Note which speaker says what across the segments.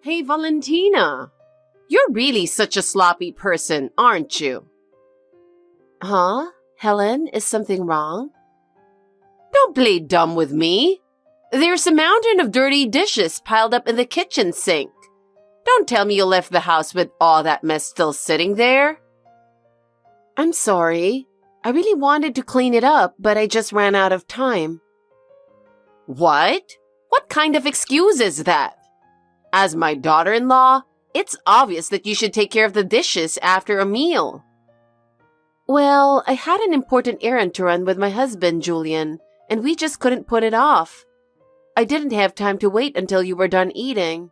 Speaker 1: Hey, Valentina. You're really such a sloppy person, aren't you?
Speaker 2: Huh? Helen, is something wrong?
Speaker 1: Don't play dumb with me. There's a mountain of dirty dishes piled up in the kitchen sink. Don't tell me you left the house with all that mess still sitting there.
Speaker 2: I'm sorry. I really wanted to clean it up, but I just ran out of time.
Speaker 1: What? What kind of excuse is that? As my daughter-in-law, it's obvious that you should take care of the dishes after a meal.
Speaker 2: Well, I had an important errand to run with my husband, Julian, and we just couldn't put it off. I didn't have time to wait until you were done eating.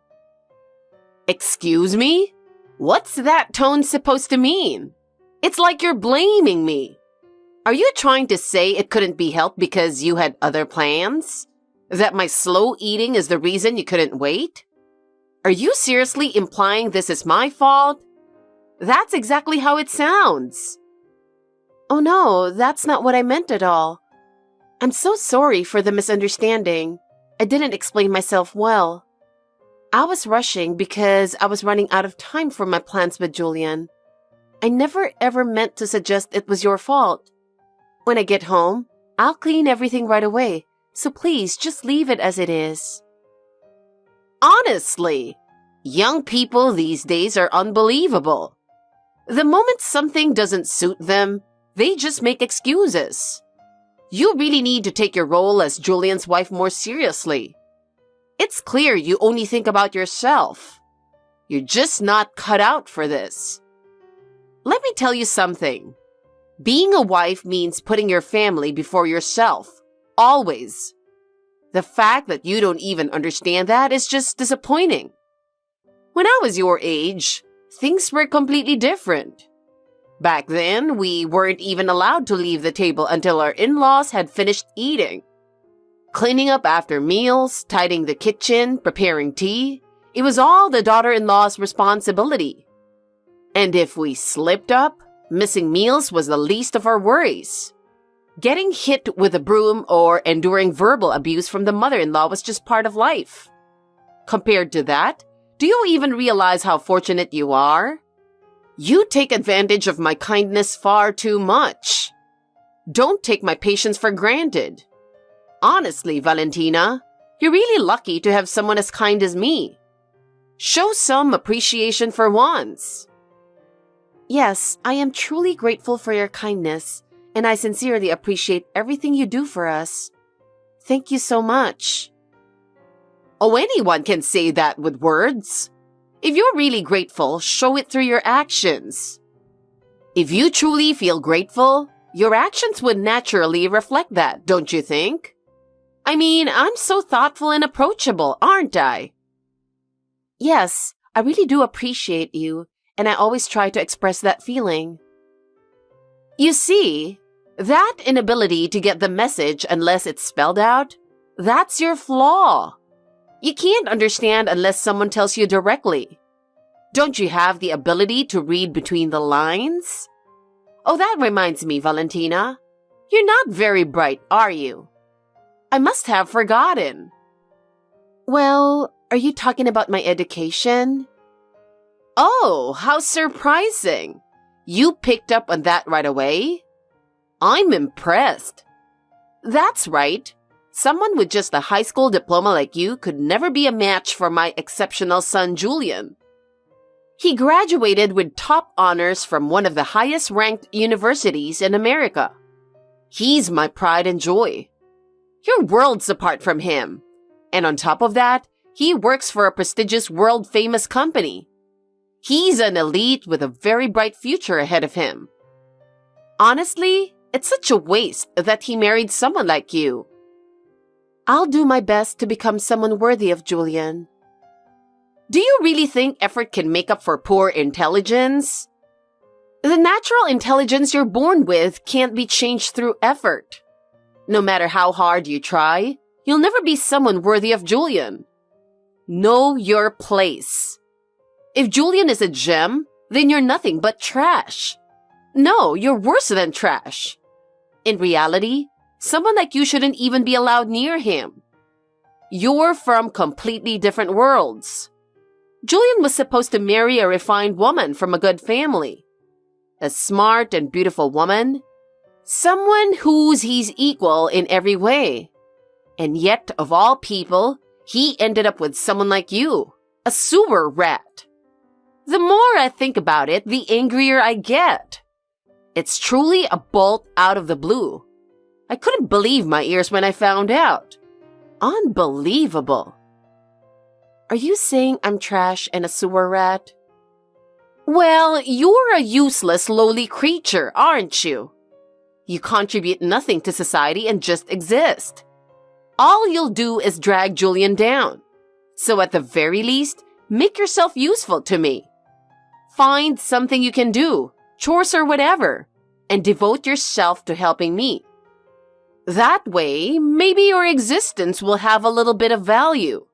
Speaker 1: Excuse me? What's that tone supposed to mean? It's like you're blaming me. Are you trying to say it couldn't be helped because you had other plans? That my slow eating is the reason you couldn't wait? Are you seriously implying this is my fault? That's exactly how it sounds.
Speaker 2: Oh no, that's not what I meant at all. I'm so sorry for the misunderstanding. I didn't explain myself well. I was rushing because I was running out of time for my plans with Julian. I never ever meant to suggest it was your fault. When I get home, I'll clean everything right away, so please just leave it as it is.
Speaker 1: Honestly, young people these days are unbelievable. The moment something doesn't suit them, they just make excuses. You really need to take your role as Julian's wife more seriously. It's clear you only think about yourself. You're just not cut out for this. Let me tell you something. Being a wife means putting your family before yourself. Always. The fact that you don't even understand that is just disappointing. When I was your age, things were completely different. Back then, we weren't even allowed to leave the table until our in-laws had finished eating. Cleaning up after meals, tidying the kitchen, preparing tea, it was all the daughter-in-law's responsibility. And if we slipped up, missing meals was the least of our worries. Getting hit with a broom or enduring verbal abuse from the mother-in-law was just part of life. Compared to that, do you even realize how fortunate you are? You take advantage of my kindness far too much. Don't take my patience for granted. Honestly, Valentina, you're really lucky to have someone as kind as me. Show some appreciation for once.
Speaker 2: Yes, I am truly grateful for your kindness, and I sincerely appreciate everything you do for us. Thank you so much.
Speaker 1: Oh, anyone can say that with words. If you're really grateful, show it through your actions. If you truly feel grateful, your actions would naturally reflect that, don't you think? I mean, I'm so thoughtful and approachable, aren't I?
Speaker 2: Yes, I really do appreciate you, and I always try to express that feeling.
Speaker 1: You see, that inability to get the message unless it's spelled out, that's your flaw. You can't understand unless someone tells you directly. Don't you have the ability to read between the lines? Oh, that reminds me, Valentina. You're not very bright, are you? I must have forgotten.
Speaker 2: Well, are you talking about my education?
Speaker 1: Oh, how surprising. You picked up on that right away? I'm impressed. That's right. Someone with just a high school diploma like you could never be a match for my exceptional son, Julian. He graduated with top honors from one of the highest-ranked universities in America. He's my pride and joy. You're worlds apart from him. And on top of that, he works for a prestigious world-famous company. He's an elite with a very bright future ahead of him. Honestly, it's such a waste that he married someone like you.
Speaker 2: I'll do my best to become someone worthy of Julian.
Speaker 1: Do you really think effort can make up for poor intelligence? The natural intelligence you're born with can't be changed through effort. No matter how hard you try, you'll never be someone worthy of Julian. Know your place. If Julian is a gem, then you're nothing but trash. No, you're worse than trash. In reality, someone like you shouldn't even be allowed near him. You're from completely different worlds. Julian was supposed to marry a refined woman from a good family. A smart and beautiful woman. Someone who's his equal in every way. And yet, of all people, he ended up with someone like you, a sewer rat. The more I think about it, the angrier I get. It's truly a bolt out of the blue. I couldn't believe my ears when I found out. Unbelievable.
Speaker 2: Are you saying I'm trash and a sewer rat?
Speaker 1: Well, you're a useless, lowly creature, aren't you? You contribute nothing to society and just exist. All you'll do is drag Julian down. So at the very least, make yourself useful to me. Find something you can do, chores or whatever, and devote yourself to helping me. That way, maybe your existence will have a little bit of value.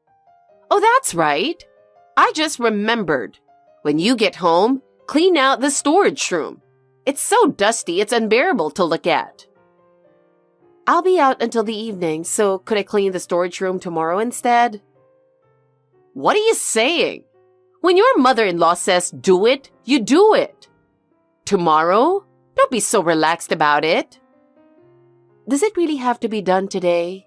Speaker 1: Oh, that's right. I just remembered. When you get home, clean out the storage room. It's so dusty, it's unbearable to look at.
Speaker 2: I'll be out until the evening, so could I clean the storage room tomorrow instead?
Speaker 1: What are you saying? When your mother-in-law says do it, you do it. Tomorrow? Don't be so relaxed about it.
Speaker 2: Does it really have to be done today?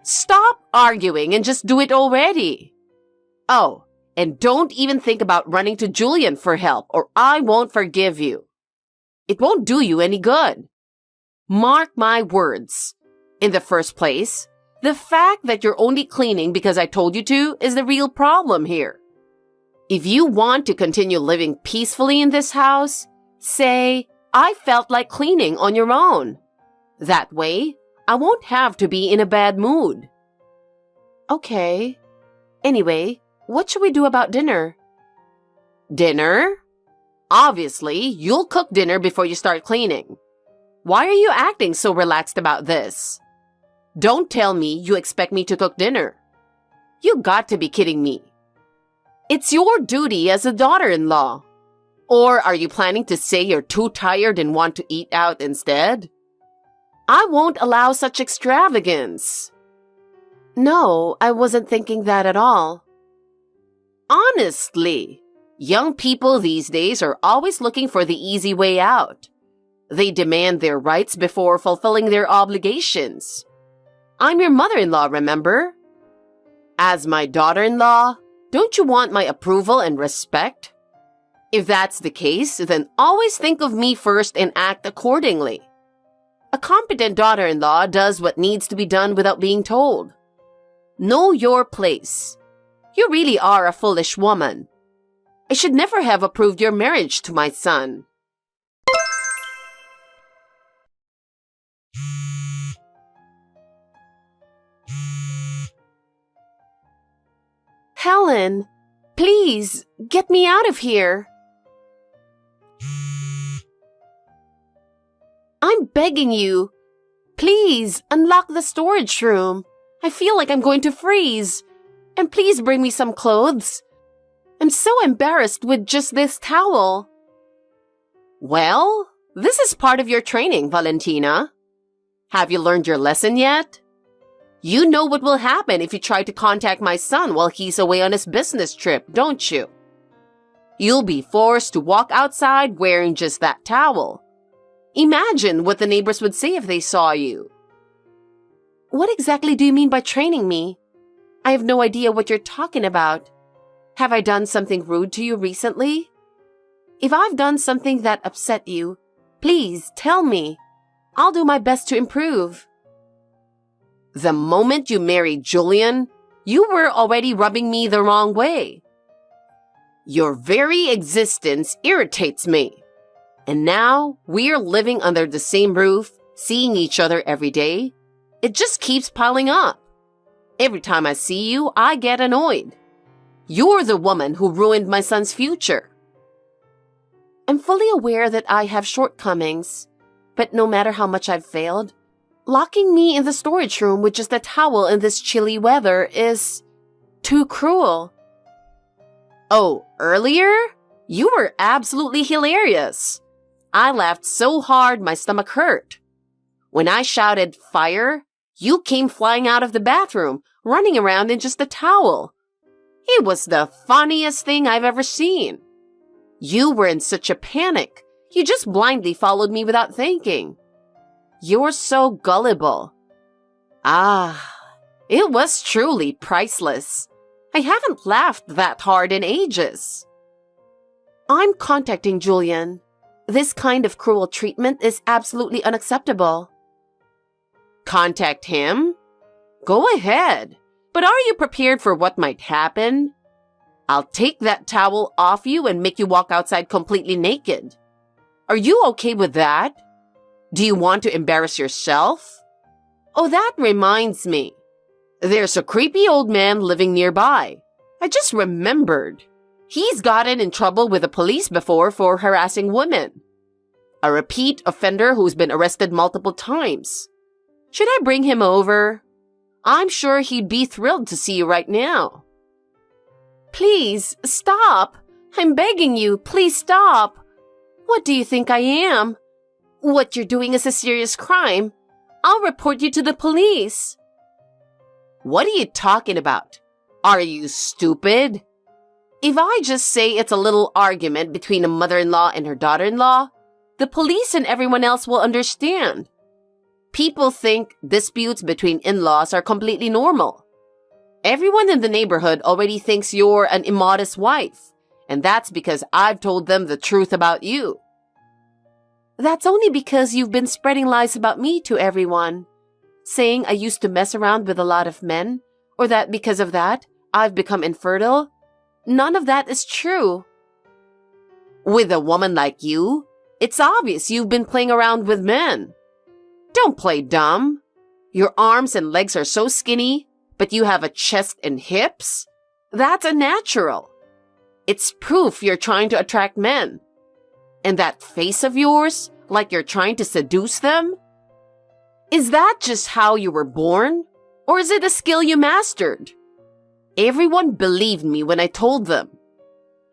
Speaker 1: Stop arguing and just do it already. Oh, and don't even think about running to Julian for help or I won't forgive you. It won't do you any good. Mark my words. In the first place, the fact that you're only cleaning because I told you to is the real problem here. If you want to continue living peacefully in this house, say, I felt like cleaning on your own. That way, I won't have to be in a bad mood.
Speaker 2: Okay. Anyway, what should we do about dinner?
Speaker 1: Dinner? Obviously, you'll cook dinner before you start cleaning. Why are you acting so relaxed about this? Don't tell me you expect me to cook dinner. You got to be kidding me. It's your duty as a daughter-in-law. Or are you planning to say you're too tired and want to eat out instead? I won't allow such extravagance.
Speaker 2: No, I wasn't thinking that at all.
Speaker 1: Honestly, young people these days are always looking for the easy way out. They demand their rights before fulfilling their obligations. I'm your mother-in-law, remember? As my daughter-in-law, don't you want my approval and respect? If that's the case, then always think of me first and act accordingly. A competent daughter-in-law does what needs to be done without being told. Know your place. You really are a foolish woman. I should never have approved your marriage to my son.
Speaker 2: Helen, please, get me out of here. I'm begging you. Please, unlock the storage room. I feel like I'm going to freeze. And please bring me some clothes. I'm so embarrassed with just this towel.
Speaker 1: Well, this is part of your training, Valentina. Have you learned your lesson yet? You know what will happen if you try to contact my son while he's away on his business trip, don't you? You'll be forced to walk outside wearing just that towel. Imagine what the neighbors would say if they saw you.
Speaker 2: What exactly do you mean by training me? I have no idea what you're talking about. Have I done something rude to you recently? If I've done something that upset you, please tell me. I'll do my best to improve.
Speaker 1: The moment you married Julian, you were already rubbing me the wrong way. Your very existence irritates me. And now we're living under the same roof, seeing each other every day. It just keeps piling up. Every time I see you, I get annoyed. You're the woman who ruined my son's future.
Speaker 2: I'm fully aware that I have shortcomings, but no matter how much I've failed, locking me in the storage room with just a towel in this chilly weather is too cruel.
Speaker 1: Oh, earlier? You were absolutely hilarious. I laughed so hard my stomach hurt. When I shouted fire, you came flying out of the bathroom, running around in just a towel. It was the funniest thing I've ever seen. You were in such a panic. You just blindly followed me without thinking. You're so gullible. Ah, it was truly priceless. I haven't laughed that hard in ages.
Speaker 2: I'm contacting Julian. This kind of cruel treatment is absolutely unacceptable.
Speaker 1: Contact him? Go ahead. But are you prepared for what might happen? I'll take that towel off you and make you walk outside completely naked. Are you okay with that? Do you want to embarrass yourself? Oh, that reminds me. There's a creepy old man living nearby. I just remembered. He's gotten in trouble with the police before for harassing women. A repeat offender who's been arrested multiple times. Should I bring him over? I'm sure he'd be thrilled to see you right now.
Speaker 2: Please, stop. I'm begging you, please stop. What do you think I am? What you're doing is a serious crime. I'll report you to the police.
Speaker 1: What are you talking about? Are you stupid? If I just say it's a little argument between a mother-in-law and her daughter-in-law, the police and everyone else will understand. People think disputes between in-laws are completely normal. Everyone in the neighborhood already thinks you're an immodest wife, and that's because I've told them the truth about you.
Speaker 2: That's only because you've been spreading lies about me to everyone, saying I used to mess around with a lot of men, or that because of that, I've become infertile. None of that is true.
Speaker 1: With a woman like you, it's obvious you've been playing around with men. Don't play dumb. Your arms and legs are so skinny, but you have a chest and hips? That's unnatural. It's proof you're trying to attract men. And that face of yours, like you're trying to seduce them? Is that just how you were born? Or is it a skill you mastered? Everyone believed me when I told them.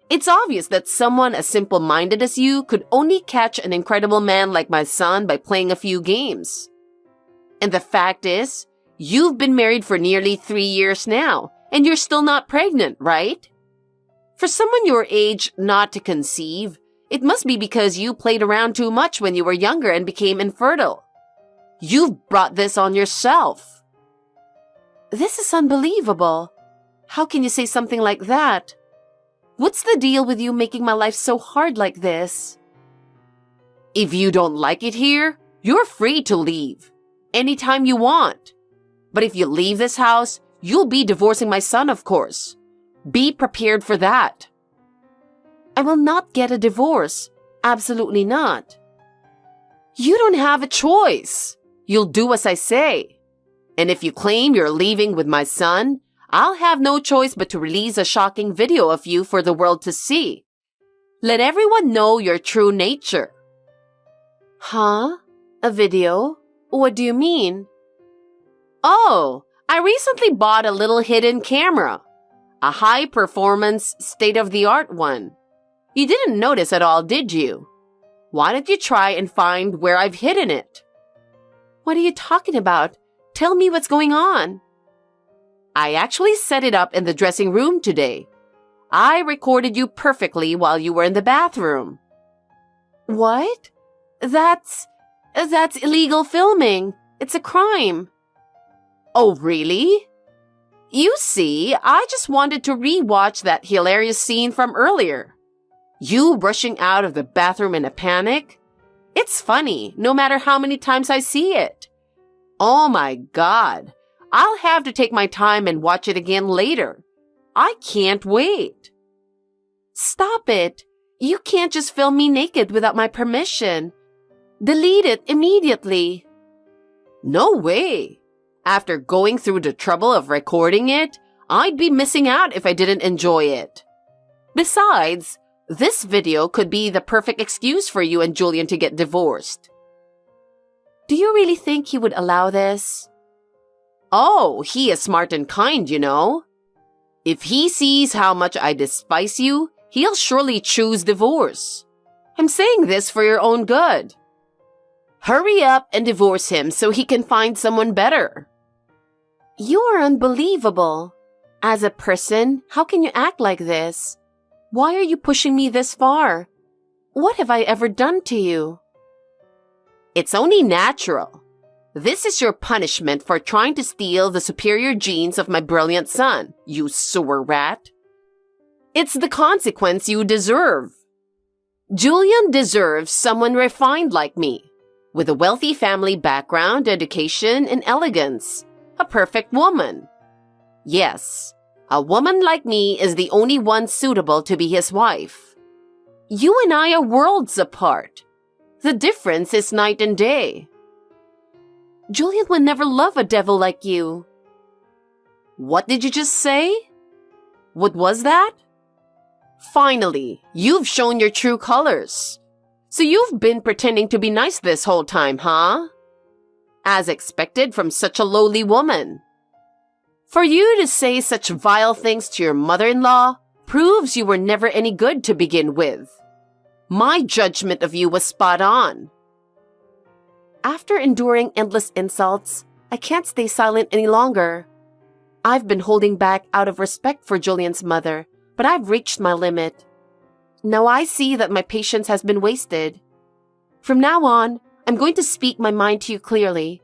Speaker 1: It's obvious that someone as simple-minded as you could only catch an incredible man like my son by playing a few games. And the fact is, you've been married for nearly 3 years now, and you're still not pregnant, right? For someone your age not to conceive, it must be because you played around too much when you were younger and became infertile. You've brought this on yourself.
Speaker 2: This is unbelievable. How can you say something like that? What's the deal with you making my life so hard like this?
Speaker 1: If you don't like it here, you're free to leave. Anytime you want. But if you leave this house, you'll be divorcing my son, of course. Be prepared for that.
Speaker 2: I will not get a divorce. Absolutely not.
Speaker 1: You don't have a choice. You'll do as I say. And if you claim you're leaving with my son, I'll have no choice but to release a shocking video of you for the world to see. Let everyone know your true nature.
Speaker 2: Huh? A video? What do you mean?
Speaker 1: Oh, I recently bought a little hidden camera. A high-performance, state-of-the-art one. You didn't notice at all, did you? Why don't you try and find where I've hidden it?
Speaker 2: What are you talking about? Tell me what's going on.
Speaker 1: I actually set it up in the dressing room today. I recorded you perfectly while you were in the bathroom.
Speaker 2: What? That's illegal filming. It's a crime.
Speaker 1: Oh, really? You see, I just wanted to re-watch that hilarious scene from earlier. You rushing out of the bathroom in a panic? It's funny, no matter how many times I see it. Oh my God. I'll have to take my time and watch it again later. I can't wait.
Speaker 2: Stop it. You can't just film me naked without my permission. Delete it immediately.
Speaker 1: No way. After going through the trouble of recording it, I'd be missing out if I didn't enjoy it. Besides, this video could be the perfect excuse for you and Julian to get divorced.
Speaker 2: Do you really think he would allow this?
Speaker 1: Oh, he is smart and kind, you know. If he sees how much I despise you, he'll surely choose divorce. I'm saying this for your own good. Hurry up and divorce him so he can find someone better.
Speaker 2: You are unbelievable. As a person, how can you act like this? Why are you pushing me this far? What have I ever done to you?
Speaker 1: It's only natural. This is your punishment for trying to steal the superior genes of my brilliant son, you sewer rat. It's the consequence you deserve. Julian deserves someone refined like me, with a wealthy family background, education, and elegance. A perfect woman. Yes, a woman like me is the only one suitable to be his wife. You and I are worlds apart. The difference is night and day.
Speaker 2: Julian would never love a devil like you.
Speaker 1: What did you just say? What was that? Finally, you've shown your true colors. So you've been pretending to be nice this whole time, huh? As expected from such a lowly woman. For you to say such vile things to your mother-in-law proves you were never any good to begin with. My judgment of you was spot on.
Speaker 2: After enduring endless insults, I can't stay silent any longer. I've been holding back out of respect for Julian's mother, but I've reached my limit. Now I see that my patience has been wasted. From now on, I'm going to speak my mind to you clearly.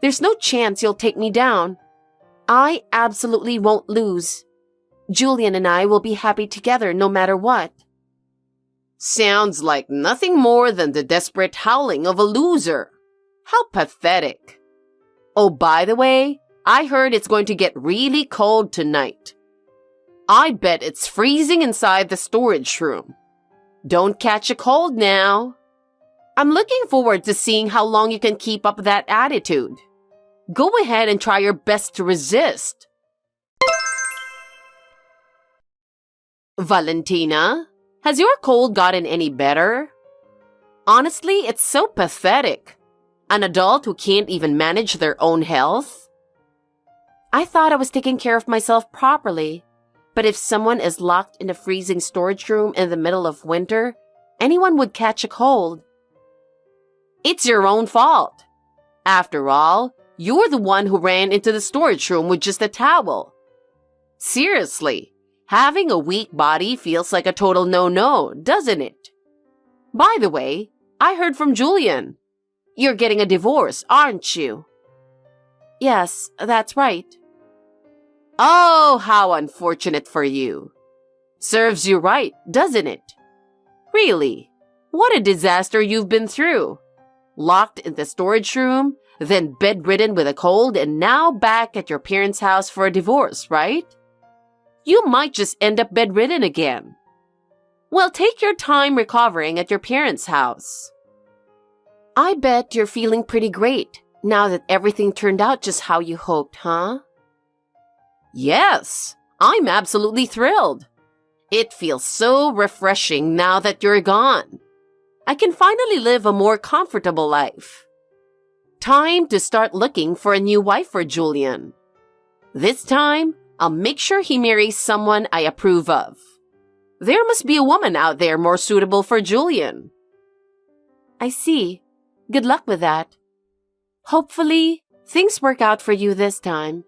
Speaker 2: There's no chance you'll take me down. I absolutely won't lose. Julian and I will be happy together no matter what.
Speaker 1: Sounds like nothing more than the desperate howling of a loser. How pathetic. Oh, by the way, I heard it's going to get really cold tonight. I bet it's freezing inside the storage room. Don't catch a cold now. I'm looking forward to seeing how long you can keep up that attitude. Go ahead and try your best to resist. Valentina, has your cold gotten any better? Honestly, it's so pathetic. An adult who can't even manage their own health?
Speaker 2: I thought I was taking care of myself properly. But if someone is locked in a freezing storage room in the middle of winter, anyone would catch a cold.
Speaker 1: It's your own fault. After all, you're the one who ran into the storage room with just a towel. Seriously, having a weak body feels like a total no-no, doesn't it? By the way, I heard from Julian. You're getting a divorce, aren't you?
Speaker 2: Yes, that's right.
Speaker 1: Oh, how unfortunate for you. Serves you right, doesn't it? Really, what a disaster you've been through. Locked in the storage room, then bedridden with a cold, and now back at your parents' house for a divorce, right? You might just end up bedridden again. Well, take your time recovering at your parents' house.
Speaker 2: I bet you're feeling pretty great now that everything turned out just how you hoped, huh?
Speaker 1: Yes, I'm absolutely thrilled. It feels so refreshing now that you're gone. I can finally live a more comfortable life. Time to start looking for a new wife for Julian. This time, I'll make sure he marries someone I approve of. There must be a woman out there more suitable for Julian.
Speaker 2: I see. Good luck with that. Hopefully, things work out for you this time.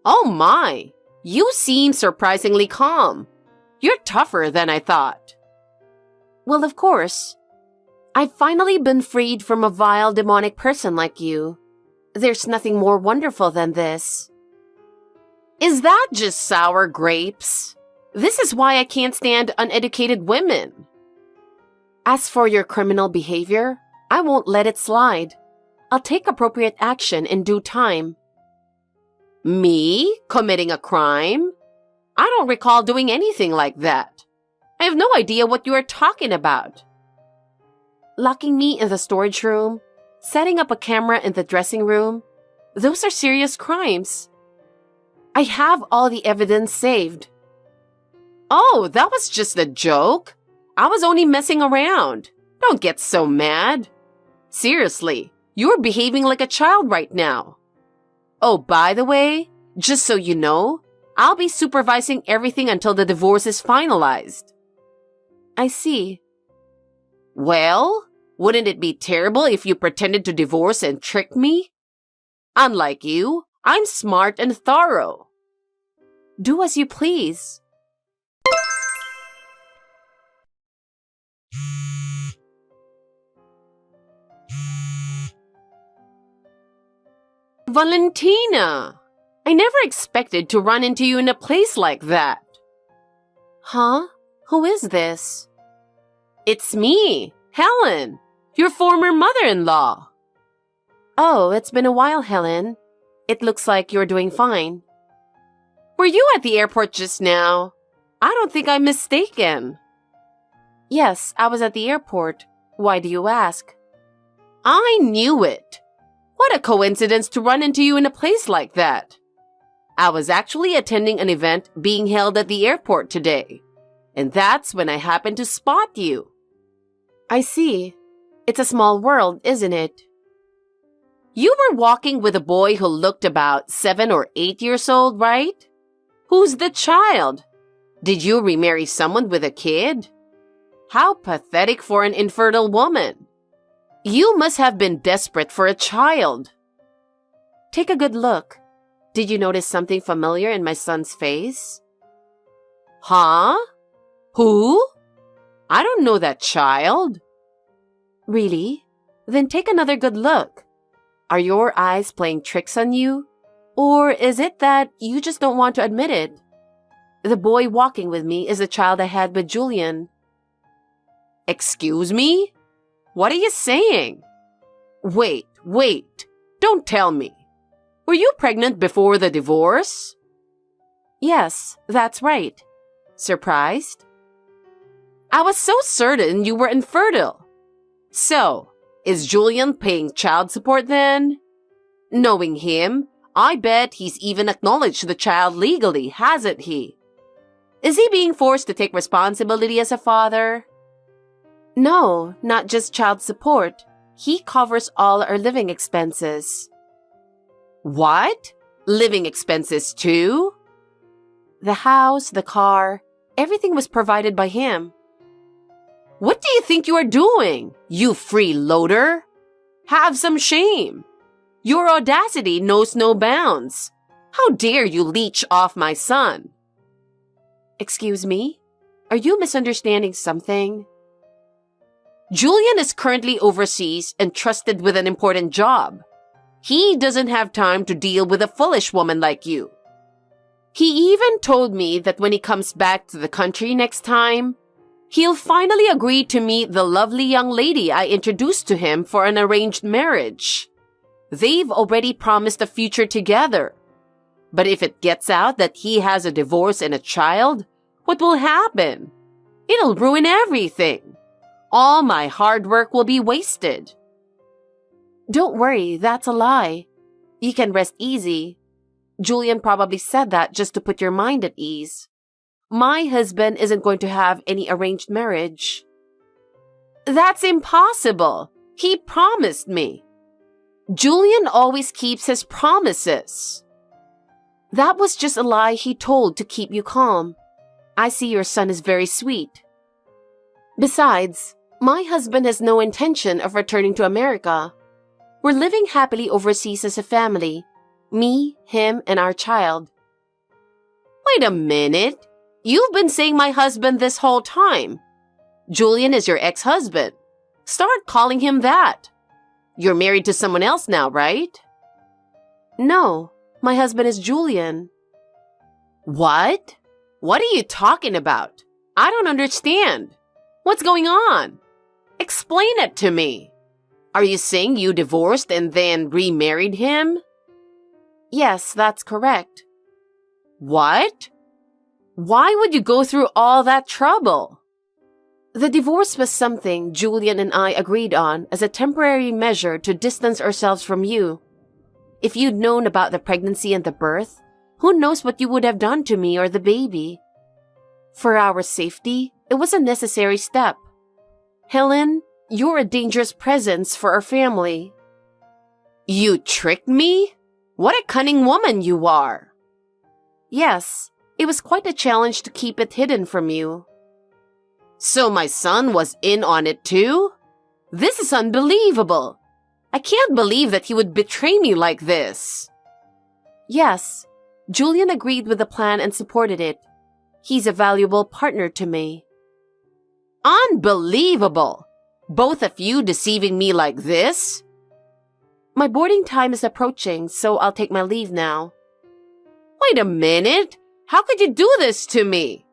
Speaker 1: Oh my, you seem surprisingly calm. You're tougher than I thought.
Speaker 2: Well, of course. I've finally been freed from a vile demonic person like you. There's nothing more wonderful than this.
Speaker 1: Is that just sour grapes? This is why I can't stand uneducated women.
Speaker 2: As for your criminal behavior, I won't let it slide. I'll take appropriate action in due time.
Speaker 1: Me? Committing a crime? I don't recall doing anything like that. I have no idea what you are talking about.
Speaker 2: Locking me in the storage room, setting up a camera in the dressing room, those are serious crimes. I have all the evidence saved.
Speaker 1: Oh, that was just a joke. I was only messing around. Don't get so mad. Seriously, you're behaving like a child right now. Oh, by the way, just so you know, I'll be supervising everything until the divorce is finalized.
Speaker 2: I see.
Speaker 1: Well, wouldn't it be terrible if you pretended to divorce and trick me? Unlike you, I'm smart and thorough.
Speaker 2: Do as you please.
Speaker 1: Valentina! I never expected to run into you in a place like that.
Speaker 2: Huh? Who is this?
Speaker 1: It's me, Helen, your former mother-in-law.
Speaker 2: Oh, it's been a while, Helen. It looks like you're doing fine.
Speaker 1: Were you at the airport just now? I don't think I'm mistaken.
Speaker 2: Yes, I was at the airport. Why do you ask?
Speaker 1: I knew it. What a coincidence to run into you in a place like that. I was actually attending an event being held at the airport today, and that's when I happened to spot you.
Speaker 2: I see. It's a small world, isn't it?
Speaker 1: You were walking with a boy who looked about 7 or 8 years old, right? Who's the child? Did you remarry someone with a kid? How pathetic for an infertile woman. You must have been desperate for a child.
Speaker 2: Take a good look. Did you notice something familiar in my son's face?
Speaker 1: Huh? Who? I don't know that child.
Speaker 2: Really? Then take another good look. Are your eyes playing tricks on you? Or is it that you just don't want to admit it? The boy walking with me is the child I had with Julian.
Speaker 1: Excuse me? What are you saying? Wait. Don't tell me. Were you pregnant before the divorce?
Speaker 2: Yes, that's right. Surprised?
Speaker 1: I was so certain you were infertile. So, is Julian paying child support then? Knowing him, I bet he's even acknowledged the child legally, hasn't he? Is he being forced to take responsibility as a father?
Speaker 2: No, not just child support. He covers all our living expenses.
Speaker 1: What? Living expenses too?
Speaker 2: The house, the car, everything was provided by him.
Speaker 1: What do you think you are doing, you freeloader? Have some shame. Your audacity knows no bounds. How dare you leech off my son?
Speaker 2: Excuse me? Are you misunderstanding something?
Speaker 1: Julian is currently overseas and trusted with an important job. He doesn't have time to deal with a foolish woman like you. He even told me that when he comes back to the country next time, he'll finally agree to meet the lovely young lady I introduced to him for an arranged marriage. They've already promised a future together. But if it gets out that he has a divorce and a child, what will happen? It'll ruin everything. All my hard work will be wasted.
Speaker 2: Don't worry, that's a lie. You can rest easy. Julian probably said that just to put your mind at ease. My husband isn't going to have any arranged marriage.
Speaker 1: That's impossible. He promised me. Julian always keeps his promises.
Speaker 2: That was just a lie he told to keep you calm. I see your son is very sweet. Besides, my husband has no intention of returning to America. We're living happily overseas as a family. Me, him, and our child.
Speaker 1: Wait a minute. You've been saying my husband this whole time. Julian is your ex-husband. Start calling him that. You're married to someone else now, right?
Speaker 2: No, my husband is Julian.
Speaker 1: What? What are you talking about? I don't understand. What's going on? Explain it to me. Are you saying you divorced and then remarried him?
Speaker 2: Yes, that's correct.
Speaker 1: What? Why would you go through all that trouble?
Speaker 2: The divorce was something Julian and I agreed on as a temporary measure to distance ourselves from you. If you'd known about the pregnancy and the birth, who knows what you would have done to me or the baby? For our safety, it was a necessary step. Helen, you're a dangerous presence for our family.
Speaker 1: You tricked me? What a cunning woman you are.
Speaker 2: Yes, it was quite a challenge to keep it hidden from you.
Speaker 1: So my son was in on it too? This is unbelievable. I can't believe that he would betray me like this.
Speaker 2: Yes, Julian agreed with the plan and supported it. He's a valuable partner to me.
Speaker 1: Unbelievable! Both of you deceiving me like this?
Speaker 2: My boarding time is approaching, so I'll take my leave now.
Speaker 1: Wait a minute! How could you do this to me?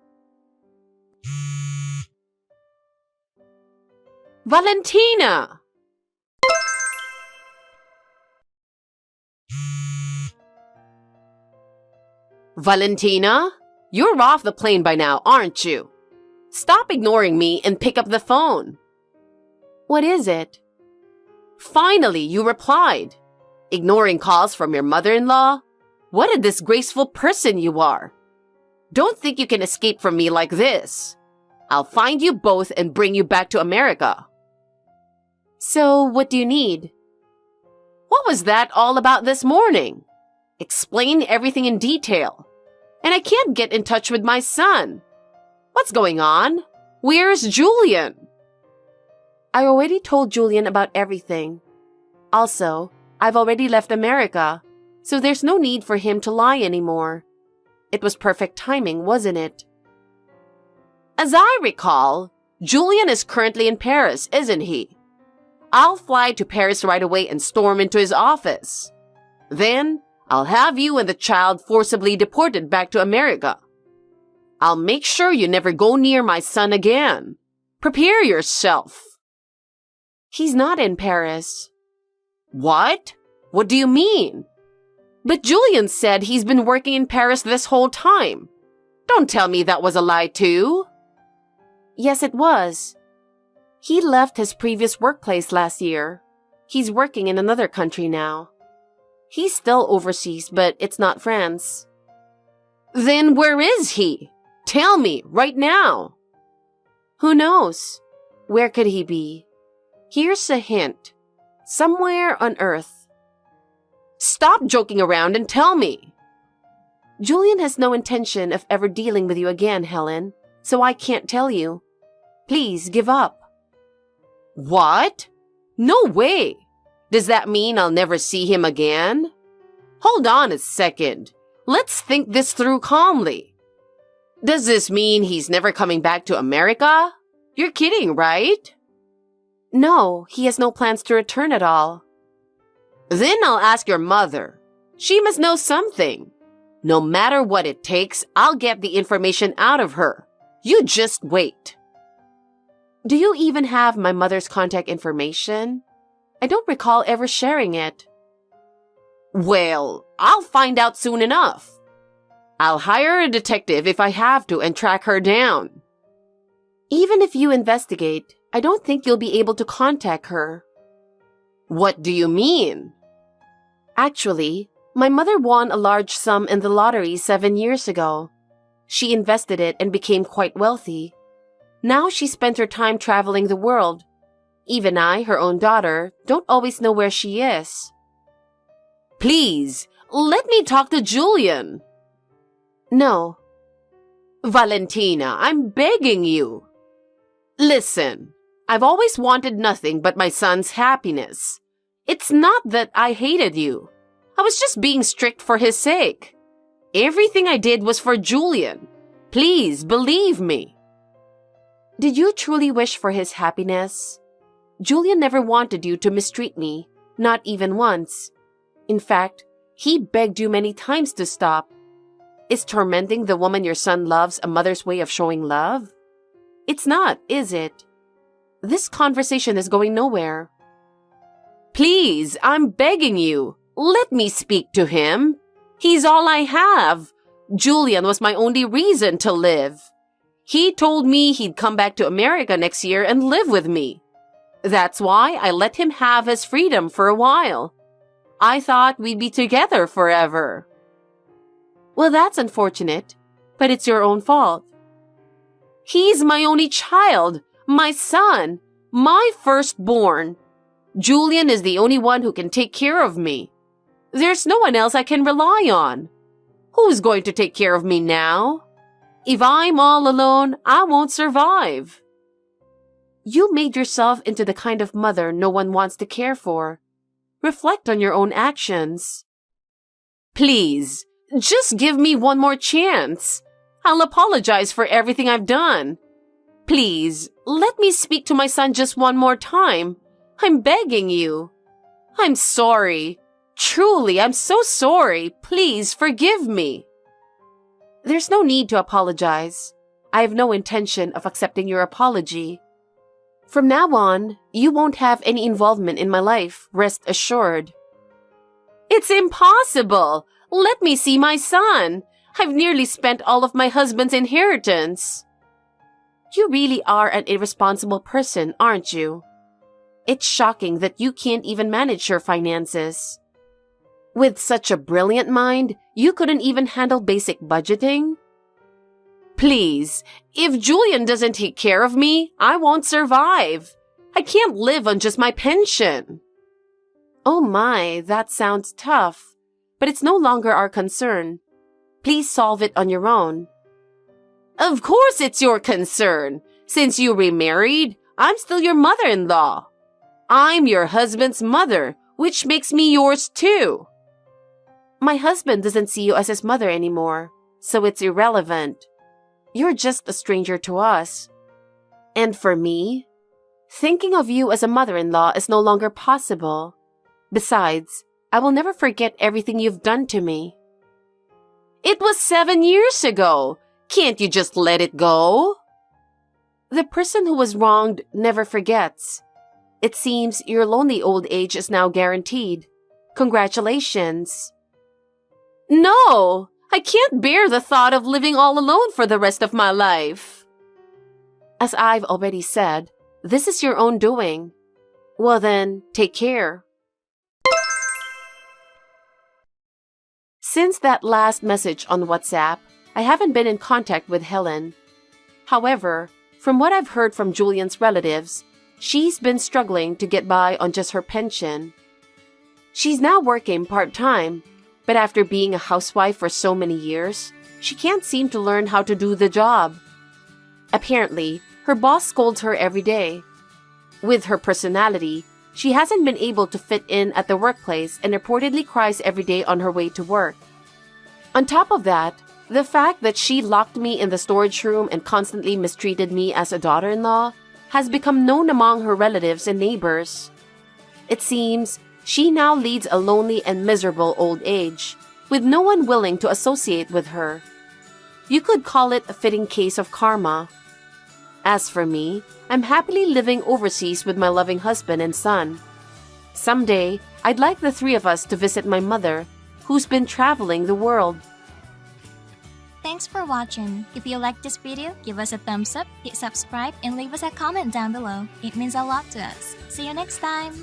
Speaker 1: Valentina! Valentina? You're off the plane by now, aren't you? Stop ignoring me and pick up the phone.
Speaker 2: What is it?
Speaker 1: Finally, you replied. Ignoring calls from your mother-in-law? What a disgraceful person you are. Don't think you can escape from me like this. I'll find you both and bring you back to America.
Speaker 2: So, what do you need?
Speaker 1: What was that all about this morning? Explain everything in detail. And I can't get in touch with my son. What's going on? Where's Julian?
Speaker 2: I already told Julian about everything. Also, I've already left America, so there's no need for him to lie anymore. It was perfect timing, wasn't it?
Speaker 1: As I recall, Julian is currently in Paris, isn't he? I'll fly to Paris right away and storm into his office. Then, I'll have you and the child forcibly deported back to America. I'll make sure you never go near my son again. Prepare yourself.
Speaker 2: He's not in Paris.
Speaker 1: What? What do you mean? But Julian said he's been working in Paris this whole time. Don't tell me that was a lie too.
Speaker 2: Yes, it was. He left his previous workplace last year. He's working in another country now. He's still overseas, but it's not France.
Speaker 1: Then where is he? Tell me, right now.
Speaker 2: Who knows? Where could he be? Here's a hint. Somewhere on Earth.
Speaker 1: Stop joking around and tell me.
Speaker 2: Julian has no intention of ever dealing with you again, Helen, so I can't tell you. Please give up.
Speaker 1: What? No way. Does that mean I'll never see him again? Hold on a second. Let's think this through calmly. Does this mean he's never coming back to America? You're kidding, right?
Speaker 2: No, he has no plans to return at all.
Speaker 1: Then I'll ask your mother. She must know something. No matter what it takes, I'll get the information out of her. You just wait.
Speaker 2: Do you even have my mother's contact information? I don't recall ever sharing it.
Speaker 1: Well, I'll find out soon enough. I'll hire a detective if I have to and track her down.
Speaker 2: Even if you investigate, I don't think you'll be able to contact her.
Speaker 1: What do you mean?
Speaker 2: Actually, my mother won a large sum in the lottery 7 years ago. She invested it and became quite wealthy. Now she spent her time traveling the world. Even I, her own daughter, don't always know where she is.
Speaker 1: Please, let me talk to Julian.
Speaker 2: No.
Speaker 1: Valentina, I'm begging you. Listen, I've always wanted nothing but my son's happiness. It's not that I hated you. I was just being strict for his sake. Everything I did was for Julian. Please believe me.
Speaker 2: Did you truly wish for his happiness? Julian never wanted you to mistreat me, not even once. In fact, he begged you many times to stop. Is tormenting the woman your son loves a mother's way of showing love? It's not, is it? This conversation is going nowhere.
Speaker 1: Please, I'm begging you. Let me speak to him. He's all I have. Julian was my only reason to live. He told me he'd come back to America next year and live with me. That's why I let him have his freedom for a while. I thought we'd be together forever.
Speaker 2: Well, that's unfortunate, but it's your own fault.
Speaker 1: He's my only child, my son, my firstborn. Julian is the only one who can take care of me. There's no one else I can rely on. Who's going to take care of me now? If I'm all alone, I won't survive.
Speaker 2: You made yourself into the kind of mother no one wants to care for. Reflect on your own actions.
Speaker 1: Please, Just give me one more chance. I'll apologize for everything I've done. Please, let me speak to my son just one more time. I'm begging you. I'm sorry. Truly, I'm so sorry. Please forgive me.
Speaker 2: There's no need to apologize. I have no intention of accepting your apology. From now on, you won't have any involvement in my life, rest assured.
Speaker 1: It's impossible. Let me see my son. I've nearly spent all of my husband's inheritance.
Speaker 2: You really are an irresponsible person, aren't you? It's shocking that you can't even manage your finances. With such a brilliant mind, you couldn't even handle basic budgeting?
Speaker 1: Please, if Julian doesn't take care of me, I won't survive. I can't live on just my pension.
Speaker 2: Oh my, that sounds tough. But it's no longer our concern. Please solve it on your own.
Speaker 1: Of course it's your concern. Since you remarried, I'm still your mother-in-law. I'm your husband's mother, which makes me yours too.
Speaker 2: My husband doesn't see you as his mother anymore, so it's irrelevant. You're just a stranger to us. And for me, thinking of you as a mother-in-law is no longer possible. Besides, I will never forget everything you've done to me.
Speaker 1: It was 7 years ago. Can't you just let it go?
Speaker 2: The person who was wronged never forgets. It seems your lonely old age is now guaranteed. Congratulations.
Speaker 1: No, I can't bear the thought of living all alone for the rest of my life.
Speaker 2: As I've already said, this is your own doing. Well then, take care. Since that last message on WhatsApp, I haven't been in contact with Helen. However, from what I've heard from Julian's relatives, she's been struggling to get by on just her pension. She's now working part-time, but after being a housewife for so many years, she can't seem to learn how to do the job. Apparently, her boss scolds her every day. With her personality, she hasn't been able to fit in at the workplace and reportedly cries every day on her way to work. On top of that, the fact that she locked me in the storage room and constantly mistreated me as a daughter-in-law has become known among her relatives and neighbors. It seems she now leads a lonely and miserable old age, with no one willing to associate with her. You could call it a fitting case of karma. As for me, I'm happily living overseas with my loving husband and son. Someday, I'd like the three of us to visit my mother, who's been traveling the world.
Speaker 3: Thanks for watching. If you liked this video, give us a thumbs up, hit subscribe, and leave us a comment down below. It means a lot to us. See you next time!